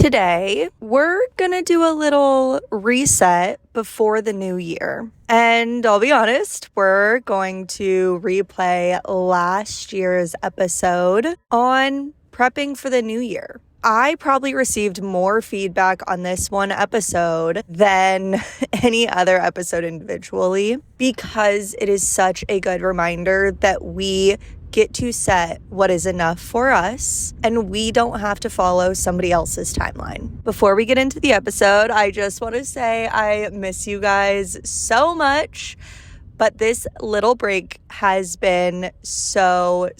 Today, we're gonna do a little reset before the new year. And I'll be honest, we're going to replay last year's episode on prepping for the new year. I probably received more feedback on this one episode than any other episode individually because it is such a good reminder that we get to set what is enough for us, and we don't have to follow somebody else's timeline. Before we get into the episode, I just want to say I miss you guys so much, but this little break has been so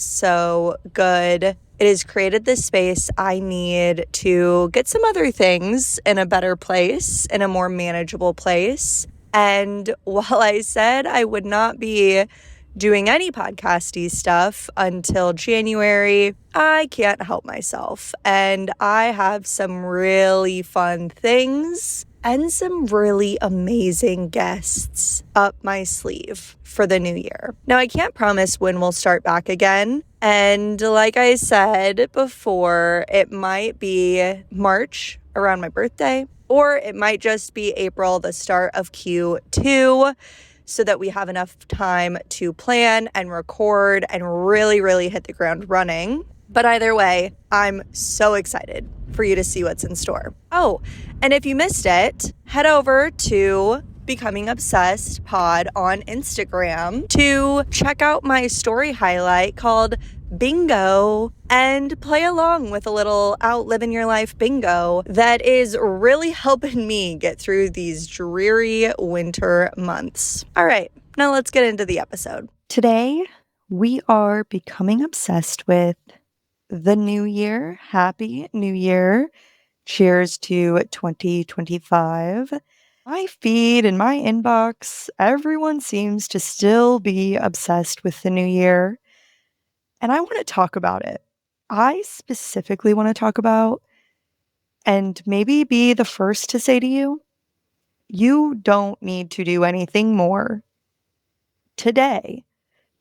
good. It has created this space I need to get some other things in a better place, in a more manageable place. And while I said I would not be doing any podcasty stuff until January, I can't help myself. And I have some really fun things and some really amazing guests up my sleeve for the new year. Now, I can't promise when we'll start back again. And like I said before, it might be March around my birthday, or it might just be April, the start of Q2, so that we have enough time to plan and record and really hit the ground running. But either way, I'm so excited for you to see what's in store. Oh, and if you missed it, head over to Becoming Obsessed Pod on Instagram to check out my story highlight called Bingo and play along with a little out living your life bingo that is really helping me get through these dreary winter months. All right, now let's get into the episode. Today, we are becoming obsessed with the new year. Happy New Year. Cheers to 2025. My feed and my inbox, everyone seems to still be obsessed with the new year. And I want to talk about it. I specifically want to talk about, and maybe be the first to say to you, you don't need to do anything more today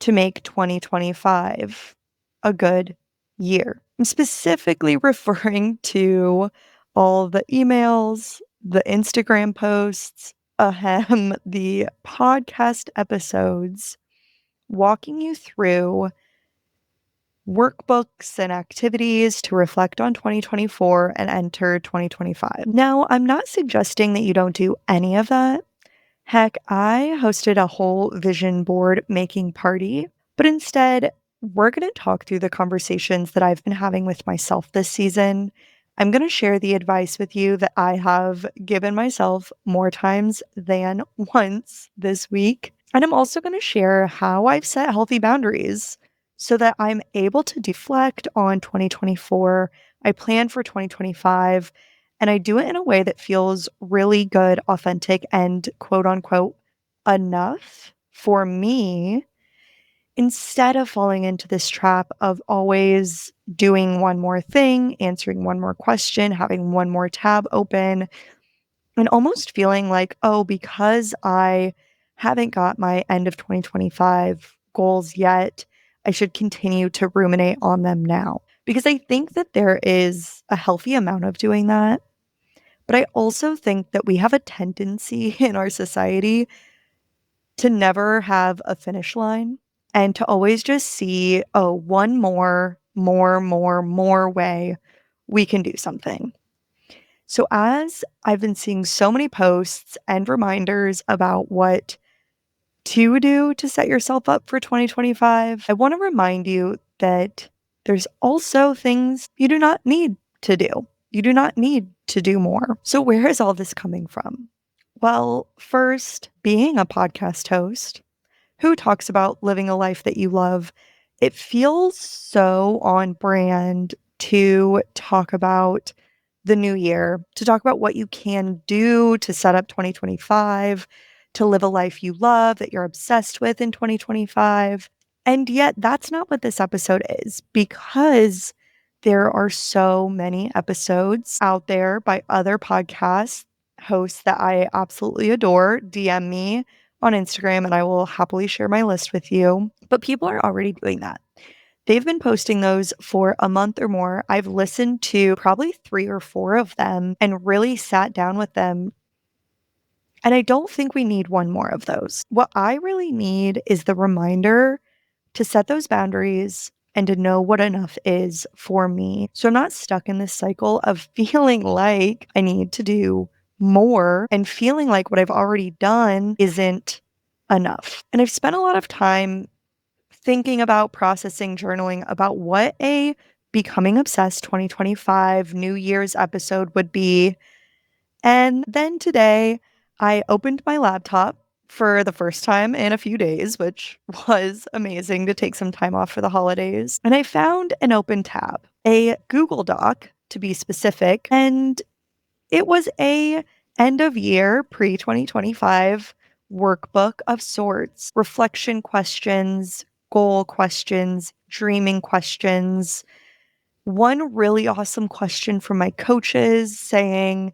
to make 2025 a good year. I'm specifically referring to all the emails, the Instagram posts, the podcast episodes, walking you through workbooks and activities to reflect on 2024 and enter 2025. Now, I'm not suggesting that you don't do any of that. Heck, I hosted a whole vision board making party, but instead, we're going to talk through the conversations that I've been having with myself this season. I'm going to share the advice with you that I have given myself more times than once this week. And I'm also going to share how I've set healthy boundaries so that I'm able to deflect on 2024. I plan for 2025, and I do it in a way that feels really good, authentic, and quote unquote enough for me, instead of falling into this trap of always doing one more thing, answering one more question, having one more tab open, and almost feeling like, oh, because I haven't got my end of 2025 goals yet, I should continue to ruminate on them now. Because I think that there is a healthy amount of doing that. But I also think that we have a tendency in our society to never have a finish line and to always just see, oh, one more way we can do something. So as I've been seeing so many posts and reminders about what to do to set yourself up for 2025, I want to remind you that there's also things you do not need to do. You do not need to do more. So where is all this coming from? Well, first, being a podcast host who talks about living a life that you love, it feels so on brand to talk about the new year, to talk about what you can do to set up 2025, to live a life you love, that you're obsessed with in 2025. And yet that's not what this episode is, because there are so many episodes out there by other podcast hosts that I absolutely adore. DM me on Instagram and I will happily share my list with you. But people are already doing that. They've been posting those for a month or more. I've listened to probably 3 or 4 of them and really sat down with them. And I don't think we need one more of those. What I really need is the reminder to set those boundaries and to know what enough is for me. So I'm not stuck in this cycle of feeling like I need to do more and feeling like what I've already done isn't enough. And I've spent a lot of time thinking about processing, journaling about what a Becoming Obsessed 2025 New Year's episode would be. And then today, I opened my laptop for the first time in a few days, which was amazing to take some time off for the holidays. And I found an open tab, a Google Doc to be specific, and it was a end of year pre 2025 workbook of sorts, reflection questions, goal questions, dreaming questions. One really awesome question from my coaches saying,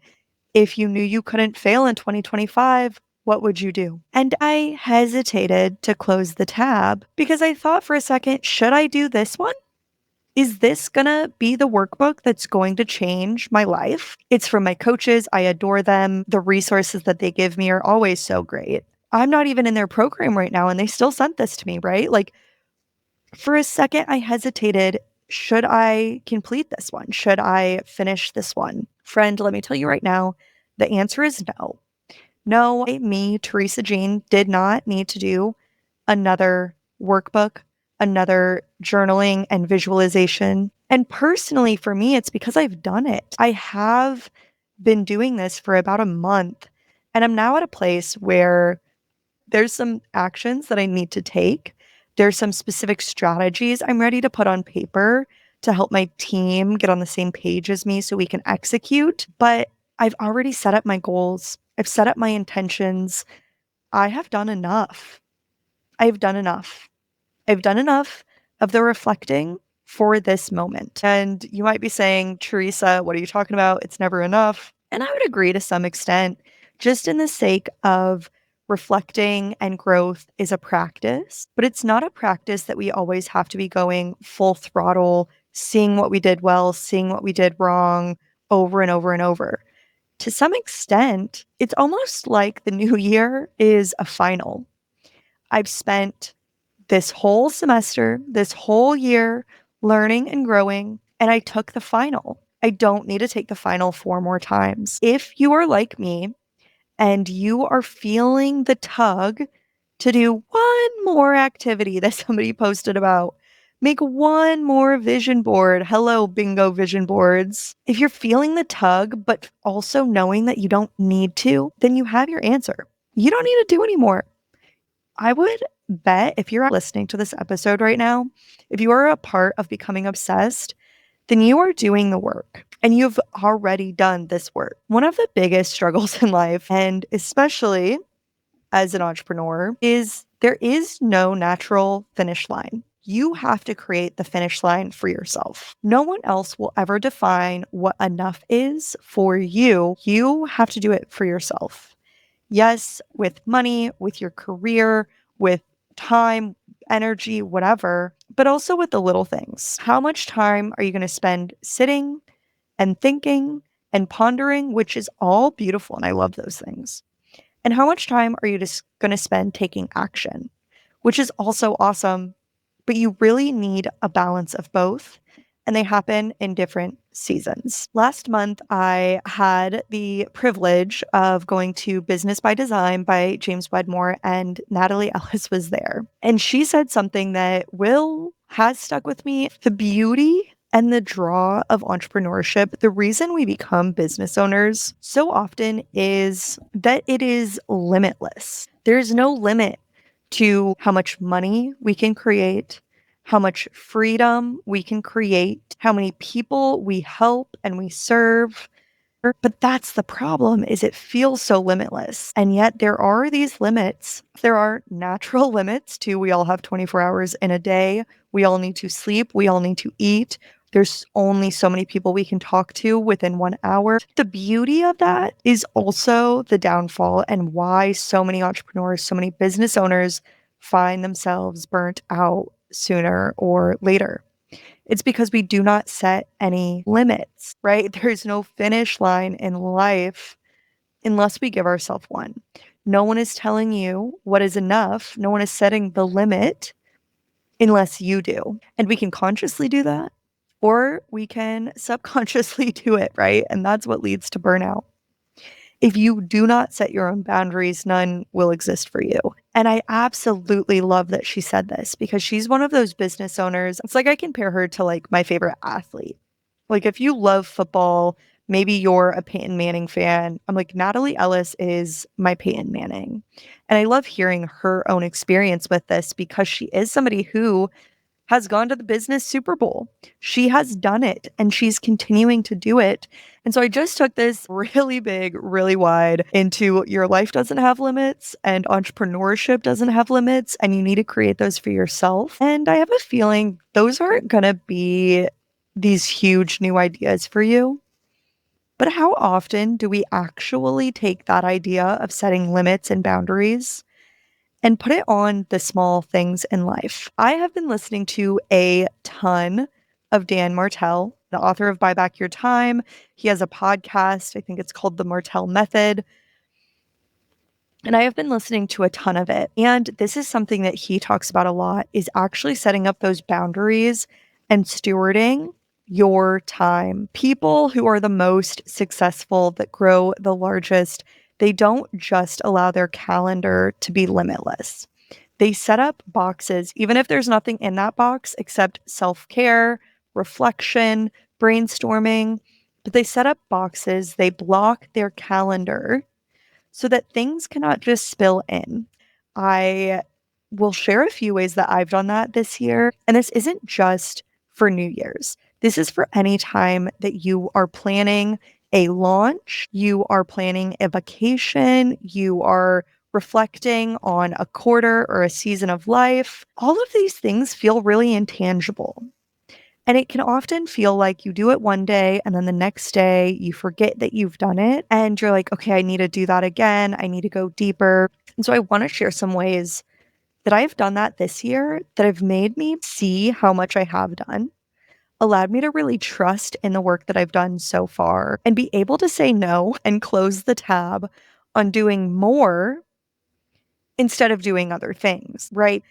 if you knew you couldn't fail in 2025, what would you do? And I hesitated to close the tab because I thought for a second, should I do this one? Is this gonna be the workbook that's going to change my life? It's from my coaches. I adore them. The resources that they give me are always so great. I'm not even in their program right now, and they still sent this to me, right? Like, for a second, I hesitated. Should I complete this one? Should I finish this one? Friend, let me tell you right now, the answer is no. No, me, Teresa Jean, did not need to do another workbook, another journaling and visualization. And personally, for me, it's because I've done it. I have been doing this for about a month, and I'm now at a place where there's some actions that I need to take. There's some specific strategies I'm ready to put on paper to help my team get on the same page as me so we can execute. But I've already set up my goals. I've set up my intentions. I have done enough. I've done enough. I've done enough of the reflecting for this moment. And you might be saying, Teresa, what are you talking about? It's never enough. And I would agree to some extent, just in the sake of reflecting and growth is a practice, but it's not a practice that we always have to be going full throttle, seeing what we did well, seeing what we did wrong over and over and over. To some extent, it's almost like the new year is a final. I've spent this whole semester, this whole year learning and growing, and I took the final. I don't need to take the final 4 more times. If you are like me and you are feeling the tug to do one more activity that somebody posted about, make one more vision board. Hello, bingo vision boards. If you're feeling the tug, but also knowing that you don't need to, then you have your answer. You don't need to do anymore. I would bet if you're listening to this episode right now, if you are a part of Becoming Obsessed, then you are doing the work and you've already done this work. One of the biggest struggles in life, and especially as an entrepreneur, is there is no natural finish line. You have to create the finish line for yourself. No one else will ever define what enough is for you. You have to do it for yourself. Yes, with money, with your career, with time, energy, whatever, but also with the little things. How much time are you going to spend sitting and thinking and pondering, which is all beautiful, and I love those things. And how much time are you just going to spend taking action, which is also awesome, but you really need a balance of both, and they happen in different seasons. Last month, I had the privilege of going to Business by Design by James Wedmore, and Natalie Ellis was there. And she said something that has stuck with me. The beauty and the draw of entrepreneurship, the reason we become business owners so often is that it is limitless. There's no limit to how much money we can create, how much freedom we can create, how many people we help and we serve. But that's the problem, is it feels so limitless. And yet there are these limits. There are natural limits to we all have 24 hours in a day. We all need to sleep. We all need to eat. There's only so many people we can talk to within 1 hour. The beauty of that is also the downfall and why so many entrepreneurs, so many business owners find themselves burnt out sooner or later. It's because we do not set any limits, right? There's no finish line in life unless we give ourselves one. No one is telling you what is enough. No one is setting the limit unless you do. And we can consciously do that, or we can subconsciously do it, right? And that's what leads to burnout. If you do not set your own boundaries, none will exist for you. And I absolutely love that she said this because she's one of those business owners. It's like I compare her to like my favorite athlete. Like if you love football, maybe you're a Peyton Manning fan. I'm like, Natalie Ellis is my Peyton Manning. And I love hearing her own experience with this because she is somebody who has gone to the business Super Bowl. She has done it and she's continuing to do it. And so I just took this really big, really wide into your life doesn't have limits and entrepreneurship doesn't have limits, and you need to create those for yourself. And I have a feeling those aren't going to be these huge new ideas for you. But how often do we actually take that idea of setting limits and boundaries and put it on the small things in life? I have been listening to a ton of Dan Martell, the author of Buy Back Your Time. He has a podcast. I think it's called The Martell Method. And I have been listening to a ton of it. And this is something that he talks about a lot, is actually setting up those boundaries and stewarding your time. People who are the most successful, that grow the largest, they don't just allow their calendar to be limitless. They set up boxes, even if there's nothing in that box except self-care, reflection, brainstorming. But they set up boxes, they block their calendar so that things cannot just spill in. I will share a few ways that I've done that this year. And this isn't just for New Year's. This is for any time that you are planning a launch, you are planning a vacation, you are reflecting on a quarter or a season of life. All of these things feel really intangible. And it can often feel like you do it one day and then the next day you forget that you've done it. And you're like, okay, I need to do that again. I need to go deeper. And so I want to share some ways that I've done that this year that have made me see how much I have done, allowed me to really trust in the work that I've done so far, and be able to say no and close the tab on doing more instead of doing other things, right?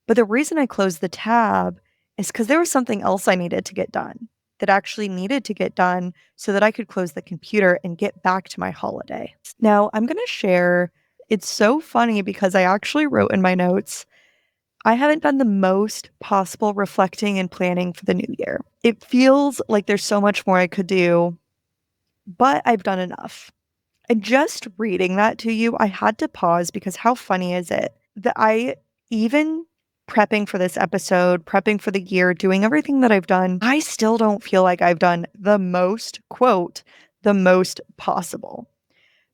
But the reason I closed the tab is because there was something else I needed to get done, that actually needed to get done so that I could close the computer and get back to my holiday. Now, I'm going to share, it's so funny because I actually wrote in my notes, I haven't done the most possible reflecting and planning for the new year. It feels like there's so much more I could do, but I've done enough. And just reading that to you, I had to pause because how funny is it that I, even prepping for this episode, prepping for the year, doing everything that I've done, I still don't feel like I've done the most, quote, the most possible.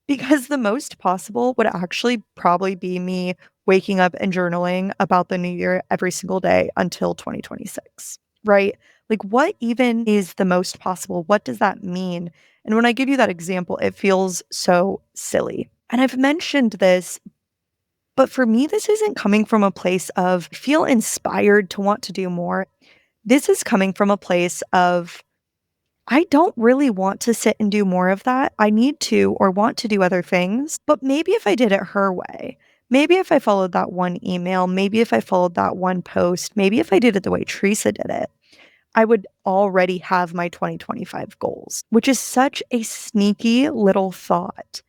Because the most possible would actually probably be me waking up and journaling about the new year every single day until 2026, right? Like, what even is the most possible? What does that mean? And when I give you that example, it feels so silly. And I've mentioned this, but for me, this isn't coming from a place of feel inspired to want to do more. This is coming from a place of I don't really want to sit and do more of that. I need to or want to do other things, but maybe if I did it her way, maybe if I followed that one email, maybe if I followed that one post, maybe if I did it the way Teresa did it, I would already have my 2025 goals, which is such a sneaky little thought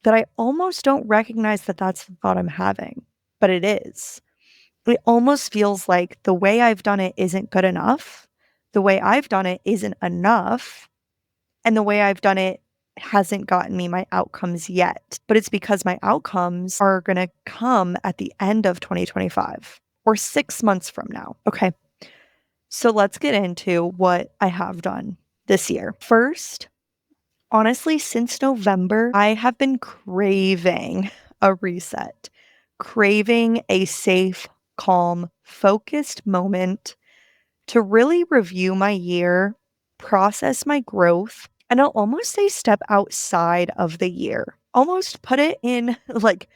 that I almost don't recognize that that's the thought I'm having, but it is. It almost feels like the way I've done it isn't good enough. The way I've done it isn't enough. And the way I've done it hasn't gotten me my outcomes yet. But it's because my outcomes are going to come at the end of 2025 or 6 months from now. Okay. So let's get into what I have done this year. First, honestly, since November, I have been craving a reset, craving a safe, calm, focused moment to really review my year, process my growth, and I'll almost say step outside of the year. Almost put it in like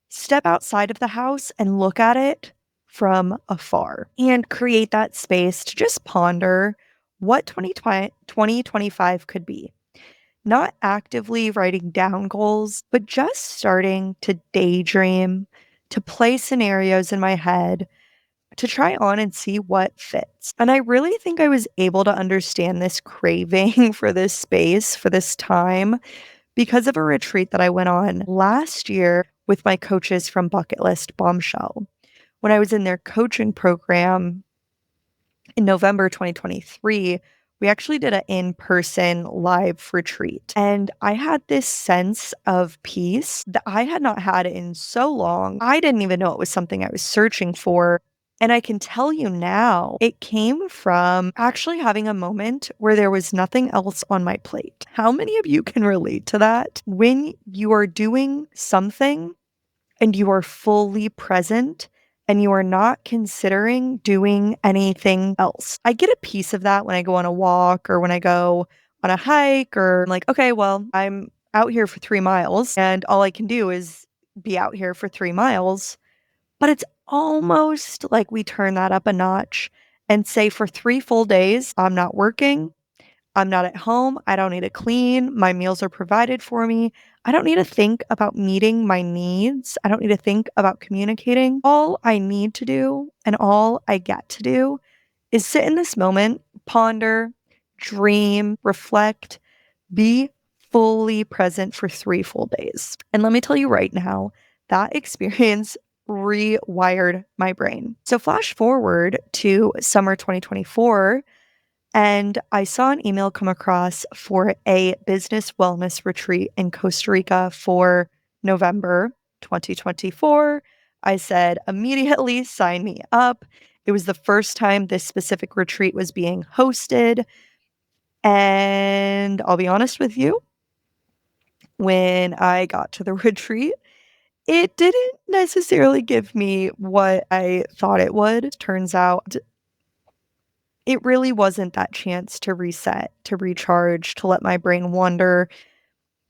step outside of the house and look at it from afar and create that space to just ponder what 2025 could be. Not actively writing down goals, but just starting to daydream, to play scenarios in my head, to try on and see what fits. And I really think I was able to understand this craving for this space, for this time, because of a retreat that I went on last year with my coaches from Bucket List Bombshell. When I was in their coaching program in November 2023, we actually did an in-person live retreat. And I had this sense of peace that I had not had in so long. I didn't even know it was something I was searching for. And I can tell you now, it came from actually having a moment where there was nothing else on my plate. How many of you can relate to that? When you are doing something and you are fully present and you are not considering doing anything else. I get a piece of that when I go on a walk or when I go on a hike, or I'm like, okay, well, I'm out here for 3 miles and all I can do is be out here for 3 miles. But it's almost like we turn that up a notch and say for 3 full days, I'm not working. I'm not at home. I don't need to clean. My meals are provided for me. I don't need to think about meeting my needs. I don't need to think about communicating. All I need to do and all I get to do is sit in this moment, ponder, dream, reflect, be fully present for 3 full days. And let me tell you right now, that experience rewired my brain. So, flash forward to summer 2024. And I saw an email come across for a business wellness retreat in Costa Rica for November 2024. I said, immediately sign me up. It was the first time this specific retreat was being hosted. And I'll be honest with you, when I got to the retreat, it didn't necessarily give me what I thought it would. Turns out it really wasn't that chance to reset, to recharge, to let my brain wander.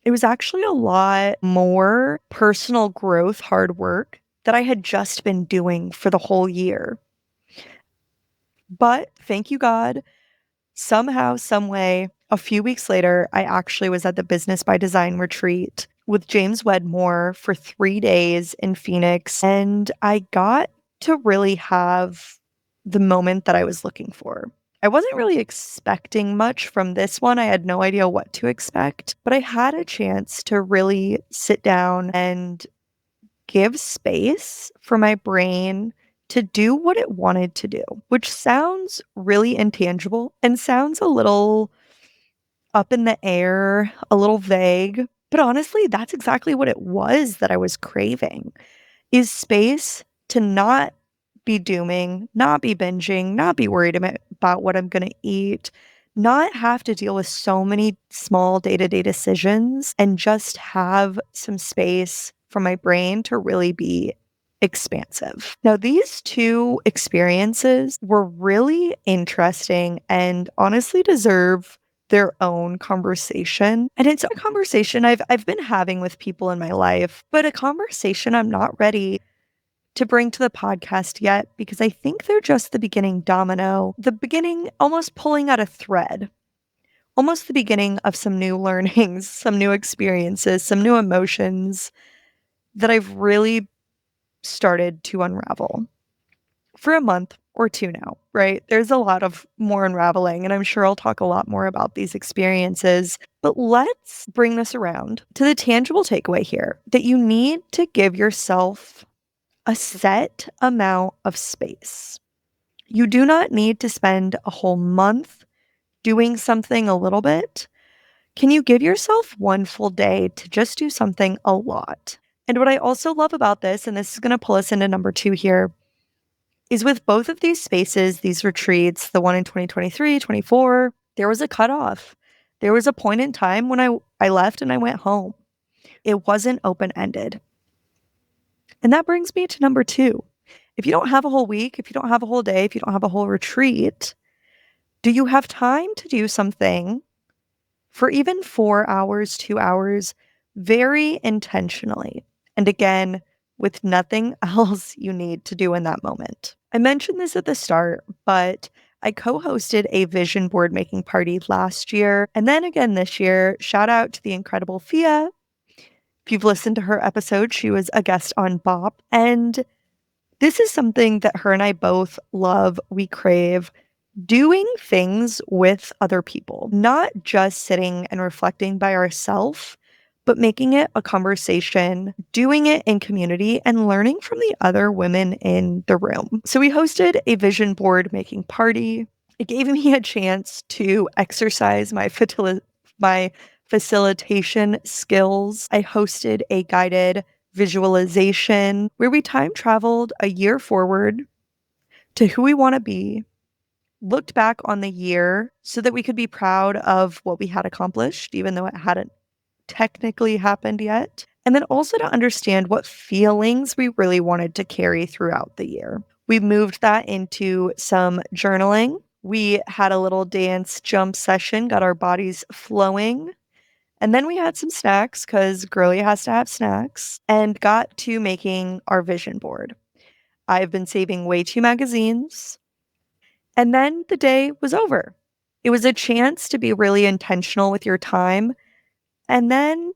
It was actually a lot more personal growth, hard work that I had just been doing for the whole year. But thank you, God. Somehow, some way, a few weeks later, I actually was at the Business by Design retreat with James Wedmore for 3 days in Phoenix. And I got to really have the moment that I was looking for. I wasn't really expecting much from this one. I had no idea what to expect, but I had a chance to really sit down and give space for my brain to do what it wanted to do, which sounds really intangible and sounds a little up in the air, a little vague. But honestly, that's exactly what it was that I was craving, is space to not be dooming, not be binging, not be worried about what I'm going to eat, not have to deal with so many small day-to-day decisions, and just have some space for my brain to really be expansive. Now, these two experiences were really interesting and honestly deserve their own conversation. And it's a conversation I've been having with people in my life, but a conversation I'm not ready to bring to the podcast yet, because I think they're just the beginning domino, the beginning, almost pulling out a thread, almost the beginning of some new learnings, some new experiences, some new emotions that I've really started to unravel for a month or two now, right? There's a lot of more unraveling, and I'm sure I'll talk a lot more about these experiences. But let's bring this around to the tangible takeaway here, that you need to give yourself a set amount of space. You do not need to spend a whole month doing something a little bit. Can you give yourself 1 full day to just do something a lot? And what I also love about this, and this is going to pull us into number 2 here, is with both of these spaces, these retreats, the one in 2023, 24, there was a cutoff. There was a point in time when I left and I went home. It wasn't open-ended. And that brings me to number 2. If you don't have a whole week, if you don't have a whole day, if you don't have a whole retreat, do you have time to do something for even 4 hours, 2 hours, very intentionally? And again, with nothing else you need to do in that moment. I mentioned this at the start, but I co-hosted a vision board making party last year and then again this year. Shout out to the incredible Fia. If you've listened to her episode, she was a guest on Bop. And this is something that her and I both love. We crave doing things with other people, not just sitting and reflecting by ourselves, but making it a conversation, doing it in community, and learning from the other women in the room. So we hosted a vision board making party. It gave me a chance to exercise my facilitation skills. I hosted a guided visualization where we time traveled a year forward to who we want to be, looked back on the year so that we could be proud of what we had accomplished, even though it hadn't technically happened yet. And then also to understand what feelings we really wanted to carry throughout the year. We moved that into some journaling. We had a little dance jump session, got our bodies flowing. And then we had some snacks because girly has to have snacks, and got to making our vision board. I've been saving way too magazines. And then the day was over. It was a chance to be really intentional with your time and then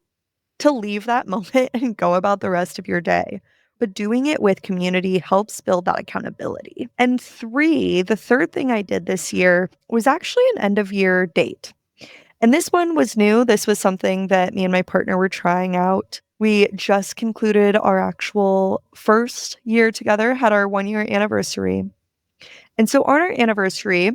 to leave that moment and go about the rest of your day. But doing it with community helps build that accountability. And the third thing I did this year was actually an end of year date. And this one was new. This was something that me and my partner were trying out. We just concluded our actual first year together, had our 1 year anniversary. And so on our anniversary,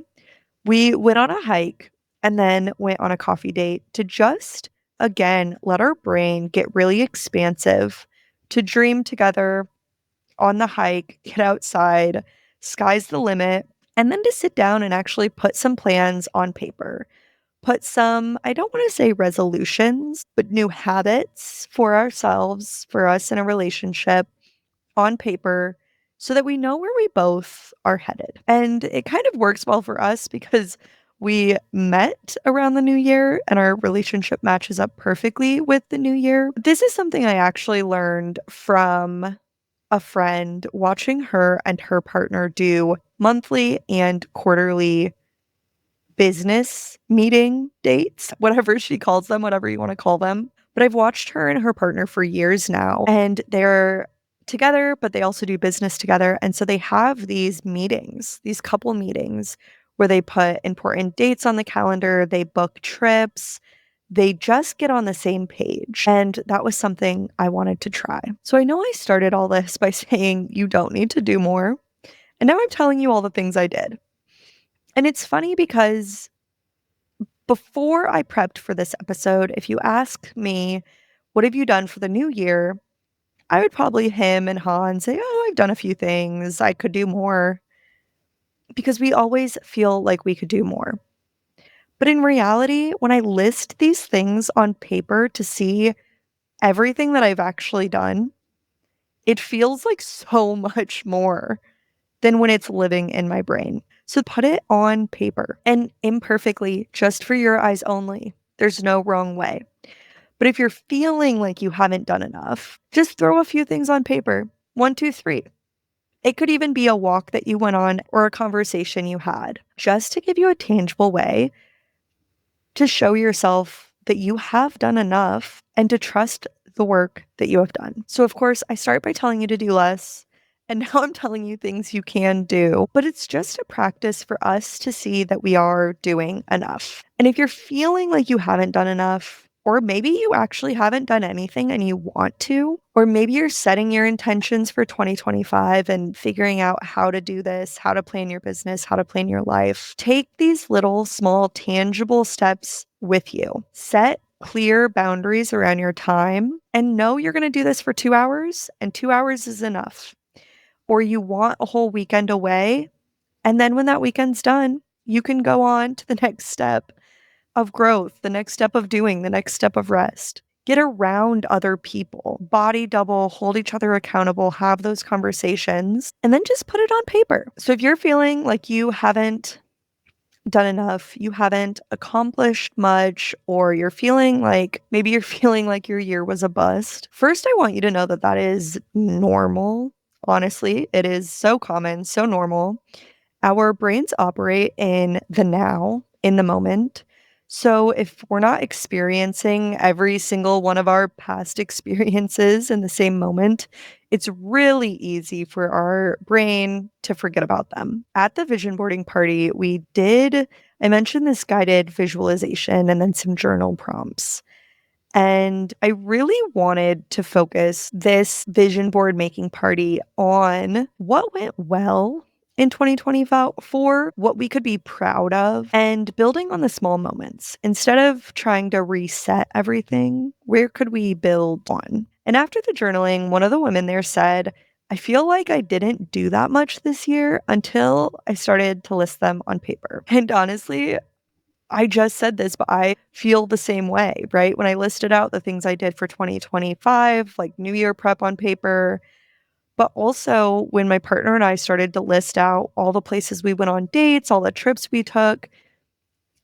we went on a hike and then went on a coffee date to just, again, let our brain get really expansive, to dream together on the hike, get outside, sky's the limit, and then to sit down and actually put some plans on paper. Put some, I don't want to say resolutions, but new habits for ourselves, for us in a relationship on paper so that we know where we both are headed. And it kind of works well for us because we met around the new year and our relationship matches up perfectly with the new year. This is something I actually learned from a friend, watching her and her partner do monthly and quarterly business meeting dates, whatever she calls them, whatever you want to call them. But I've watched her and her partner for years now, and they're together, but they also do business together. And so they have these meetings, these couple meetings where they put important dates on the calendar, they book trips, they just get on the same page. And that was something I wanted to try. So I know I started all this by saying you don't need to do more. And now I'm telling you all the things I did. And it's funny because before I prepped for this episode, if you ask me, what have you done for the new year? I would probably hem and haw and say, oh, I've done a few things. I could do more. Because we always feel like we could do more. But in reality, when I list these things on paper to see everything that I've actually done, it feels like so much more than when it's living in my brain. So put it on paper and imperfectly, just for your eyes only. There's no wrong way. But if you're feeling like you haven't done enough, just throw a few things on paper. 1, 2, 3. It could even be a walk that you went on or a conversation you had, just to give you a tangible way to show yourself that you have done enough and to trust the work that you have done. So, of course, I start by telling you to do less. And now I'm telling you things you can do, but it's just a practice for us to see that we are doing enough. And if you're feeling like you haven't done enough, or maybe you actually haven't done anything and you want to, or maybe you're setting your intentions for 2025 and figuring out how to do this, how to plan your business, how to plan your life, take these little, small, tangible steps with you. Set clear boundaries around your time and know you're going to do this for 2 hours and 2 hours is enough. Or you want a whole weekend away. And then when that weekend's done, you can go on to the next step of growth, the next step of doing, the next step of rest. Get around other people, body double, hold each other accountable, have those conversations, and then just put it on paper. So if you're feeling like you haven't done enough, you haven't accomplished much, or maybe you're feeling like your year was a bust, first, I want you to know that that is normal. Honestly, it is so common, so normal. Our brains operate in the now, in the moment. So if we're not experiencing every single one of our past experiences in the same moment, it's really easy for our brain to forget about them. At the vision boarding party, I mentioned this guided visualization and then some journal prompts. And I really wanted to focus this vision board making party on what went well in 2024, what we could be proud of, and building on the small moments. Instead of trying to reset everything, where could we build on? And after the journaling, one of the women there said, I feel like I didn't do that much this year until I started to list them on paper. And honestly, I just said this, but I feel the same way, right? When I listed out the things I did for 2025, like New Year prep on paper, but also when my partner and I started to list out all the places we went on dates, all the trips we took,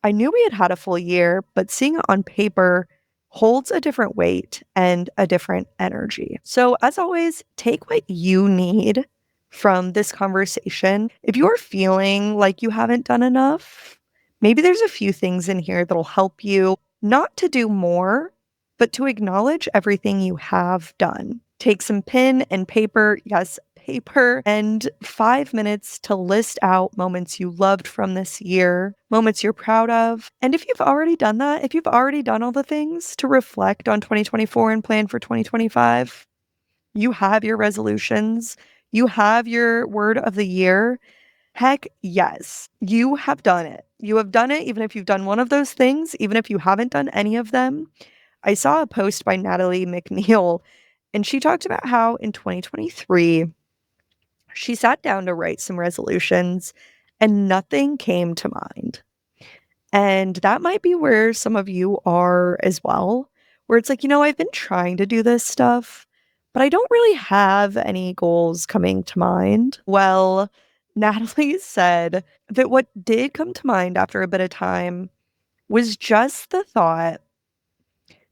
I knew we had had a full year, but seeing it on paper holds a different weight and a different energy. So, as always, take what you need from this conversation. If you're feeling like you haven't done enough, maybe there's a few things in here that'll help you not to do more, but to acknowledge everything you have done. Take some pen and paper, yes, paper, and 5 minutes to list out moments you loved from this year, moments you're proud of. And if you've already done that, if you've already done all the things to reflect on 2024 and plan for 2025, you have your resolutions, you have your word of the year. Heck yes, you have done it. You have done it, even if you've done one of those things, even if you haven't done any of them. I saw a post by Natalie McNeil, and she talked about how in 2023, she sat down to write some resolutions and nothing came to mind. And that might be where some of you are as well, where it's like, I've been trying to do this stuff, but I don't really have any goals coming to mind. Well, Natalie said that what did come to mind after a bit of time was just the thought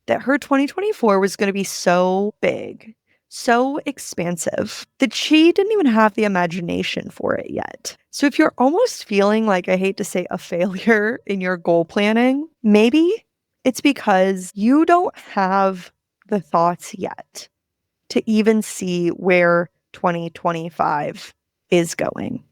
that her 2024 was going to be so big, so expansive, that she didn't even have the imagination for it yet. So if you're almost feeling like, I hate to say, a failure in your goal planning, maybe it's because you don't have the thoughts yet to even see where 2025 is going,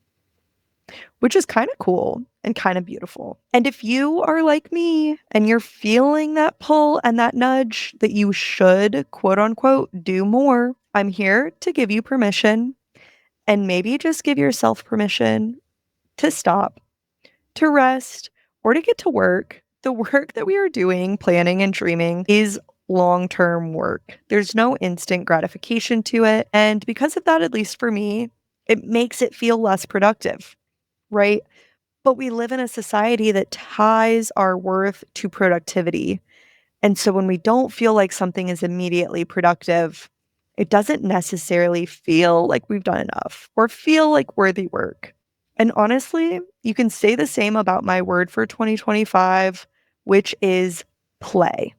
which is kind of cool and kind of beautiful. And if you are like me and you're feeling that pull and that nudge that you should, quote unquote, do more, I'm here to give you permission, and maybe just give yourself permission to stop, to rest, or to get to work. The work that we are doing, planning and dreaming, is long-term work. There's no instant gratification to it. And because of that, at least for me, it makes it feel less productive, right? But we live in a society that ties our worth to productivity. And so when we don't feel like something is immediately productive, it doesn't necessarily feel like we've done enough or feel like worthy work. And honestly, you can say the same about my word for 2025, which is play.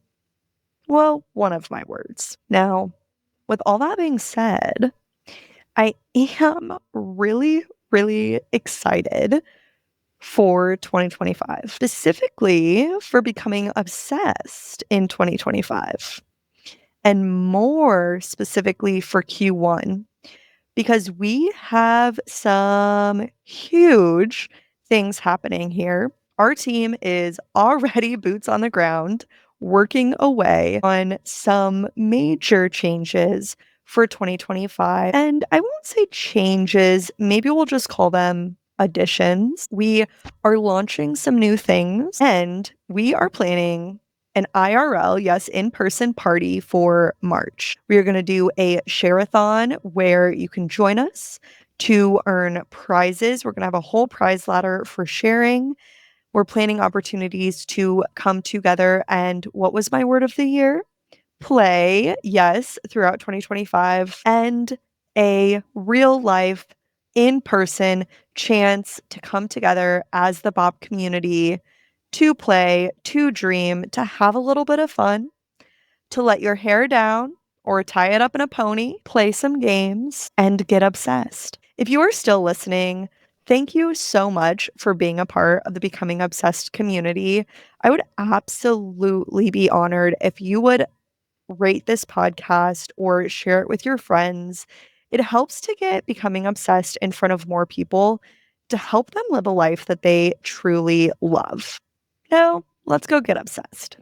Well, one of my words. Now, with all that being said, I am really, really excited for 2025, specifically for becoming obsessed in 2025, and more specifically for Q1, because we have some huge things happening here. Our team is already boots on the ground, working away on some major changes for 2025. And I won't say changes, maybe we'll just call them additions. We are launching some new things, and we are planning an IRL, yes, in-person party for March. We are going to do a share-a-thon where you can join us to earn prizes. We're going to have a whole prize ladder for sharing. We're planning opportunities to come together. And what was my word of the year? Play, yes, throughout 2025, and a real life in person chance to come together as the Bop community to play, to dream, to have a little bit of fun, to let your hair down or tie it up in a pony, play some games, and get obsessed. If you are still listening, thank you so much for being a part of the Becoming Obsessed community. I would absolutely be honored if you would rate this podcast or share it with your friends. It helps to get Becoming Obsessed in front of more people to help them live a life that they truly love. Now, let's go get obsessed.